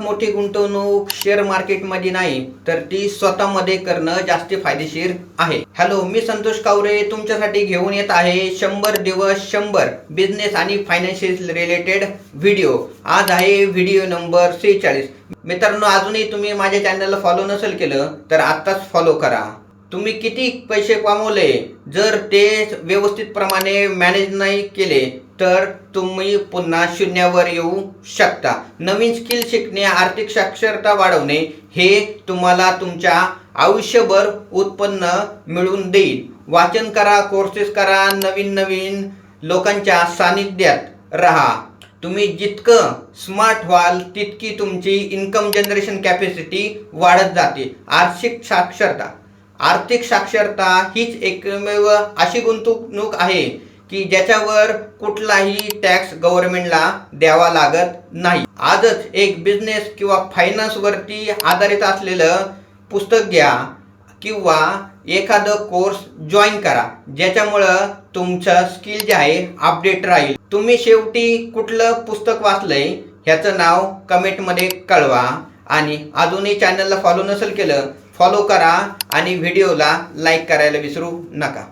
मोठी गुंतवणूक शेअर मार्केटमध्ये नाही तर ती स्वतःमध्ये करणं जास्त फायदेशीर आहे. हॅलो, मी संतोष कावरे तुमच्यासाठी घेऊन येत आहे 100 दिवस 100 बिझनेस आणि फायनान्शियल रिलेटेड व्हिडिओ. आज आहे व्हिडिओ नंबर 46. मित्रांनो, अजूनही तुम्ही माझ्या चॅनलला फॉलो नसेल केलं तर आत्ताच फॉलो करा. तुम्ही किती पैसे कमवले जर ते व्यवस्थितप्रमाणे मॅनेज नाही केले तर तुम्ही पुन्हा शून्यावर येऊ शकता. नवीन स्किल शिकणे, आर्थिक साक्षरता वाढवणे हे तुम्हाला तुमच्या आयुष्यभर उत्पन्न मिळवून देईल. वाचन करा, कोर्सेस करा, नवीन नवीन लोकांच्या सानिध्यात राहा. तुम्ही जितकं स्मार्ट व्हाल तितकी तुमची इन्कम जनरेशन कॅपॅसिटी वाढत जाते. आर्थिक साक्षरता हीच एकमेव अशी गुंतवणूक आहे की ज्याच्यावर कुठलाही टॅक्स गव्हर्नमेंटला द्यावा लागत नाही. आजच एक बिझनेस किंवा फायनान्स वरती आधारित असलेलं पुस्तक घ्या किंवा एखादं कोर्स जॉईन करा, ज्याच्यामुळं तुमचं स्किल जे आहे अपडेट राहील. तुम्ही शेवटी कुठलं पुस्तक वाचलंय ह्याचं नाव कमेंटमध्ये कळवा. आणि अजूनही चॅनलला फॉलो नसेल केलं फॉलो करा आणि व्हिडिओला लाईक करायला विसरू नका.